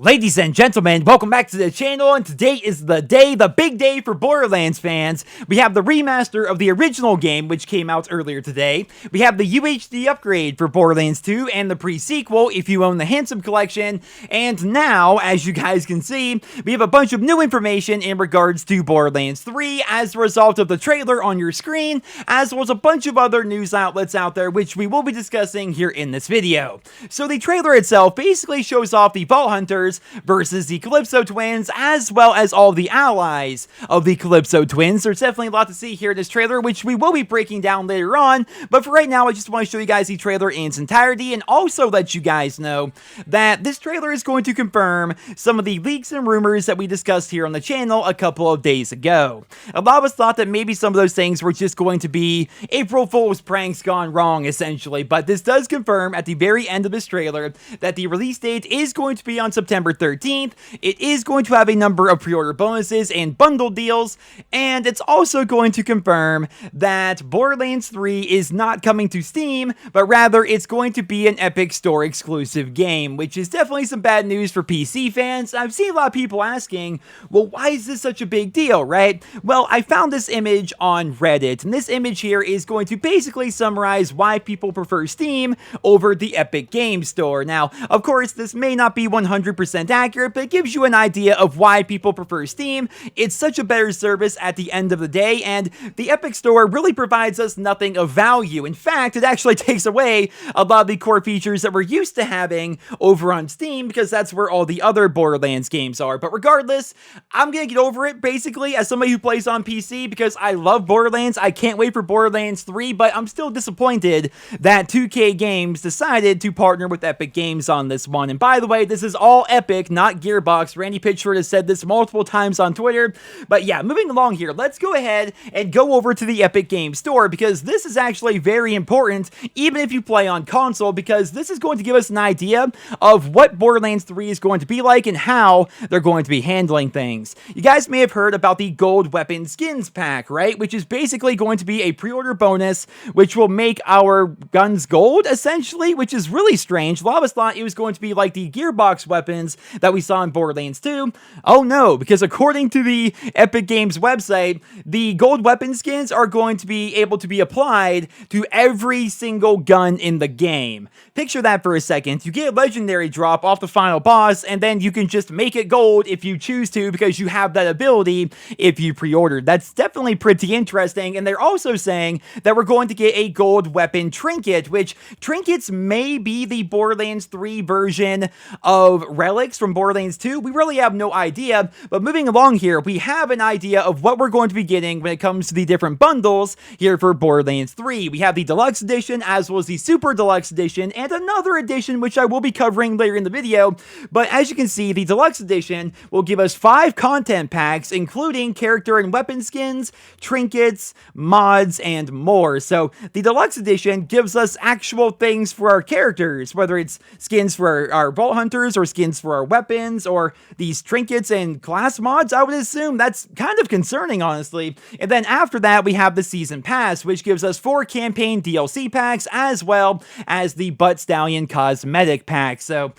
Ladies and gentlemen, welcome back to the channel, and today is the big day for Borderlands fans. We have the remaster of the original game, which came out earlier today. We have the UHD upgrade for Borderlands 2 and the pre-sequel if you own the Handsome Collection. And now, as you guys can see, we have a bunch of new information in regards to Borderlands 3 as a result of the trailer on your screen, as well as a bunch of other news outlets out there, which we will be discussing here in this video. So the trailer itself basically shows off the Vault Hunters versus the Calypso twins, as well as all the allies of the Calypso twins. There's definitely a lot to see here in this trailer, which we will be breaking down later on, but for right now, I just want to show you guys the trailer in its entirety, and also let you guys know that this trailer is going to confirm some of the leaks and rumors that we discussed here on the channel a couple of days ago. A lot of us thought that maybe some of those things were just going to be April Fool's pranks gone wrong, essentially, but this does confirm at the very end of this trailer that the release date is going to be on September 13th. It is going to have a number of pre-order bonuses and bundle deals, and it's also going to confirm that Borderlands 3 is not coming to Steam, but rather it's going to be an Epic Store exclusive game, which is definitely some bad news for PC fans. I've seen a lot of people asking, well, why is this such a big deal, right? Well, I found this image on Reddit, and this image here is going to basically summarize why people prefer Steam over the Epic Game Store. Now, of course, this may not be 100% accurate, but it gives you an idea of why people prefer Steam. It's such a better service at the end of the day, and the Epic Store really provides us nothing of value. In fact, it actually takes away a lot of the core features that we're used to having over on Steam, because that's where all the other Borderlands games are. But regardless, I'm gonna get over it, basically, as somebody who plays on PC, because I love Borderlands. I can't wait for Borderlands 3, but I'm still disappointed that 2K Games decided to partner with Epic Games on this one. And by the way, this is all Epic, not Gearbox. Randy Pitchford has said this multiple times on Twitter. But yeah, moving along here, let's go ahead and go over to the Epic Games Store, because this is actually very important, even if you play on console, because this is going to give us an idea of what Borderlands 3 is going to be like and how they're going to be handling things. You guys may have heard about the Gold Weapon Skins pack, right? Which is basically going to be a pre-order bonus, which will make our guns gold, essentially, which is really strange. A lot of us thought it was going to be like the Gearbox weapons that we saw in Borderlands 2. Oh no, because according to the Epic Games website, the gold weapon skins are going to be able to be applied to every single gun in the game. Picture that for a second. You get a legendary drop off the final boss, and then you can just make it gold if you choose to, because you have that ability if you pre-ordered. That's definitely pretty interesting, and they're also saying that we're going to get a gold weapon trinket, which trinkets may be the Borderlands 3 version of relics from Borderlands 2. We really have no idea, but moving along here, we have an idea of what we're going to be getting when it comes to the different bundles here for Borderlands 3. We have the Deluxe Edition, as well as the Super Deluxe Edition, and another edition which I will be covering later in the video. But as you can see, the Deluxe Edition will give us 5 content packs, including character and weapon skins, trinkets, mods, and more. So the Deluxe Edition gives us actual things for our characters, whether it's skins for our Vault Hunters or skins for our weapons, or these trinkets and class mods. I would assume that's kind of concerning, honestly. And then after that, we have the Season Pass, which gives us 4 campaign DLC packs, as well as the Butt Stallion cosmetic pack. So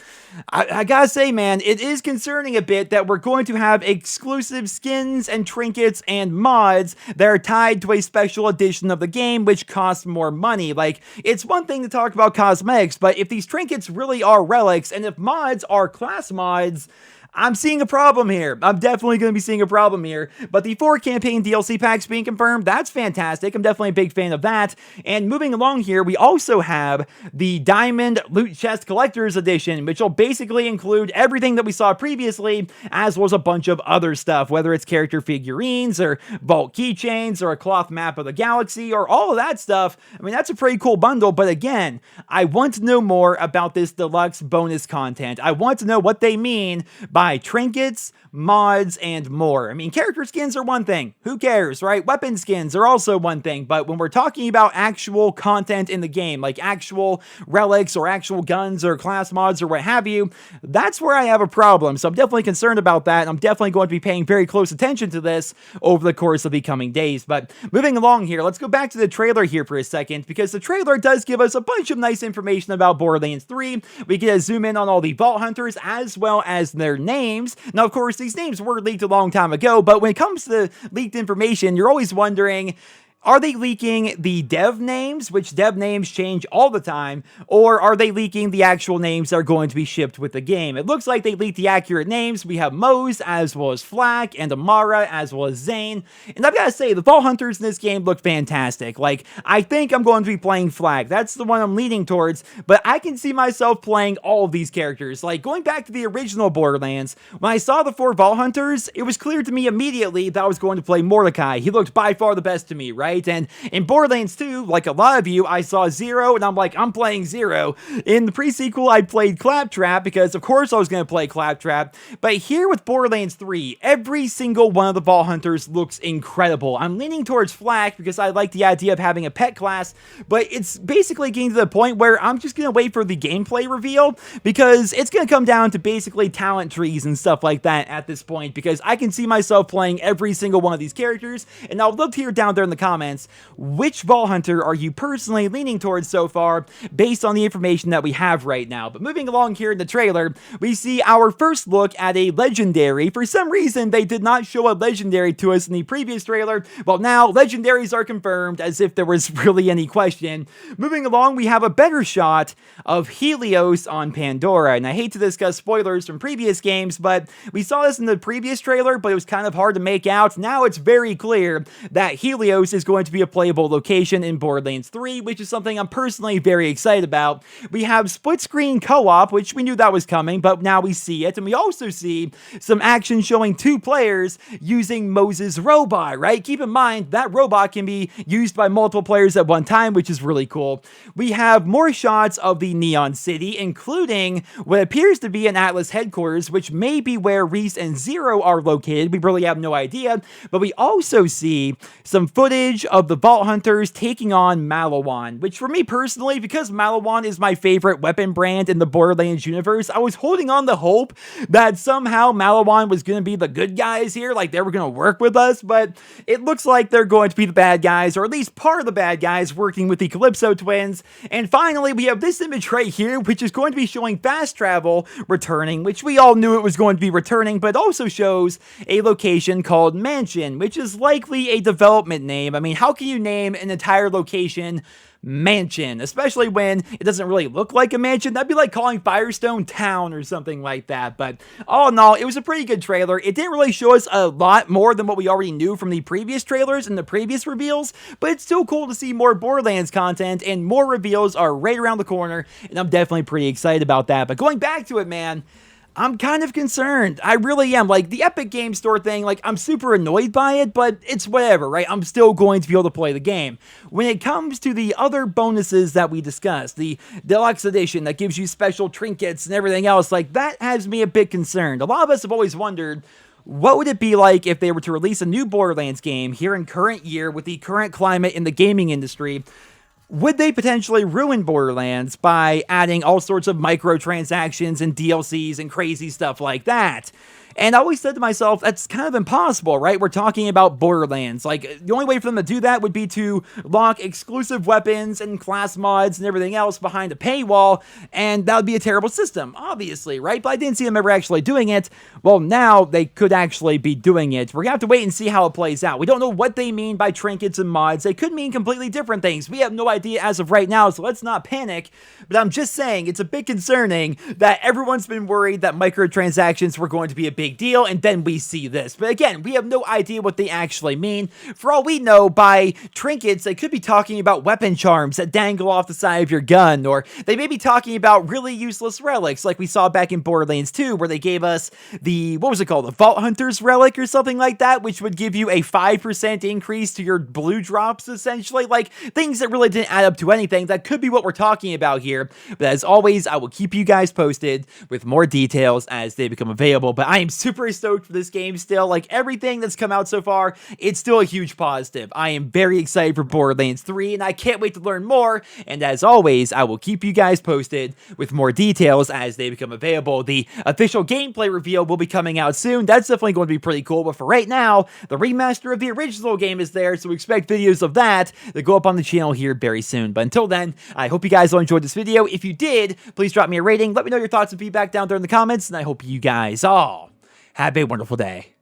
I gotta say, man, it is concerning a bit that we're going to have exclusive skins and trinkets and mods that are tied to a special edition of the game, which costs more money. Like, it's one thing to talk about cosmetics, but if these trinkets really are relics, and if mods are class mods, I'm seeing a problem here. I'm definitely going to be seeing a problem here. But the 4 campaign DLC packs being confirmed, that's fantastic. I'm definitely a big fan of that. And moving along here, we also have the Diamond Loot Chest Collector's Edition, which will basically include everything that we saw previously, as well as a bunch of other stuff, whether it's character figurines, or vault keychains, or a cloth map of the galaxy, or all of that stuff. I mean, that's a pretty cool bundle, but again, I want to know more about this deluxe bonus content. I want to know what they mean by trinkets, mods, and more. I mean, character skins are one thing. Who cares, right? Weapon skins are also one thing. But when we're talking about actual content in the game, like actual relics or actual guns or class mods or what have you, that's where I have a problem. So I'm definitely concerned about that. And I'm definitely going to be paying very close attention to this over the course of the coming days. But moving along here, let's go back to the trailer here for a second, because the trailer does give us a bunch of nice information about Borderlands 3. We get to zoom in on all the Vault Hunters, as well as their names. Now, of course, these names were leaked a long time ago, but when it comes to leaked information, you're always wondering, are they leaking the dev names, which dev names change all the time, or are they leaking the actual names that are going to be shipped with the game? It looks like they leaked the accurate names. We have Mose, as well as Flak, and Amara, as well as Zane. And I've got to say, the Vault Hunters in this game look fantastic. Like, I think I'm going to be playing Flak. That's the one I'm leaning towards, but I can see myself playing all of these characters. Like, going back to the original Borderlands, when I saw the 4 Vault Hunters, it was clear to me immediately that I was going to play Mordecai. He looked by far the best to me, right? And in Borderlands 2, like a lot of you, I saw Zero, and I'm like, I'm playing Zero. In the pre-sequel, I played Claptrap, because of course I was going to play Claptrap. But here with Borderlands 3, every single one of the Vault Hunters looks incredible. I'm leaning towards Flak, because I like the idea of having a pet class, but it's basically getting to the point where I'm just going to wait for the gameplay reveal, because it's going to come down to basically talent trees and stuff like that at this point, because I can see myself playing every single one of these characters. And I'll look to hear down there in the comments, which Vault Hunter are you personally leaning towards so far, based on the information that we have right now. But moving along here in the trailer, we see our first look at a legendary. For some reason, they did not show a legendary to us in the previous trailer. Well, now legendaries are confirmed, as if there was really any question. Moving along, we have a better shot of Helios on Pandora. And I hate to discuss spoilers from previous games, but we saw this in the previous trailer, but it was kind of hard to make out. Now it's very clear that Helios is going to be a playable location in Borderlands 3, which is something I'm personally very excited about. We have split screen co-op, which we knew that was coming, but now we see it. And we also see some action showing 2 players using Moses' robot, right? Keep in mind, that robot can be used by multiple players at one time, which is really cool. We have more shots of the Neon City, including what appears to be an Atlas headquarters, which may be where Reese and Zero are located. We really have no idea. But we also see some footage of the Vault Hunters taking on Malawan, which for me personally, because Malawan is my favorite weapon brand in the Borderlands universe, I was holding on to hope that somehow Malawan was going to be the good guys here, like they were going to work with us, but it looks like they're going to be the bad guys, or at least part of the bad guys, working with the Calypso twins. And finally, we have this image right here, which is going to be showing fast travel returning, which we all knew it was going to be returning, but it also shows a location called Mansion, which is likely a development name. I mean, how can you name an entire location Mansion, especially when it doesn't really look like a mansion? That'd be like calling Firestone Town or something like that. But all in all, it was a pretty good trailer. It didn't really show us a lot more than what we already knew from the previous trailers and the previous reveals, but it's still cool to see more Borderlands content, and more reveals are right around the corner, and I'm definitely pretty excited about that. But going back to it, man, I'm kind of concerned. I really am. Like, the Epic Game Store thing, like, I'm super annoyed by it, but it's whatever, right? I'm still going to be able to play the game. When it comes to the other bonuses that we discussed, the Deluxe Edition that gives you special trinkets and everything else, like, that has me a bit concerned. A lot of us have always wondered, what would it be like if they were to release a new Borderlands game here in current year with the current climate in the gaming industry? Would they potentially ruin Borderlands by adding all sorts of microtransactions and DLCs and crazy stuff like that? And I always said to myself, that's kind of impossible, right? We're talking about Borderlands. Like, the only way for them to do that would be to lock exclusive weapons and class mods and everything else behind a paywall, and that would be a terrible system, obviously, right? But I didn't see them ever actually doing it. Well, now they could actually be doing it. We're gonna have to wait and see how it plays out. We don't know what they mean by trinkets and mods. They could mean completely different things. We have no idea as of right now, so let's not panic. But I'm just saying, it's a bit concerning that everyone's been worried that microtransactions were going to be a big deal, and then we see this. But again, we have no idea what they actually mean. For all we know, by trinkets, they could be talking about weapon charms that dangle off the side of your gun, or they may be talking about really useless relics, like we saw back in Borderlands 2, where they gave us the, what was it called, the Vault Hunter's relic or something like that, which would give you a 5% increase to your blue drops, essentially. Like, things that really didn't add up to anything. That could be what we're talking about here. But as always, I will keep you guys posted with more details as they become available. But I am super stoked for this game still. Like, everything that's come out so far, it's still a huge positive. I am very excited for Borderlands 3, and I can't wait to learn more. And as always, I will keep you guys posted with more details as they become available. The official gameplay reveal will be coming out soon. That's definitely going to be pretty cool. But for right now, the remaster of the original game is there, so expect videos of that to go up on the channel here very soon. But until then, I hope you guys all enjoyed this video. If you did, please drop me a rating. Let me know your thoughts and feedback down there in the comments, and I hope you guys all have a wonderful day.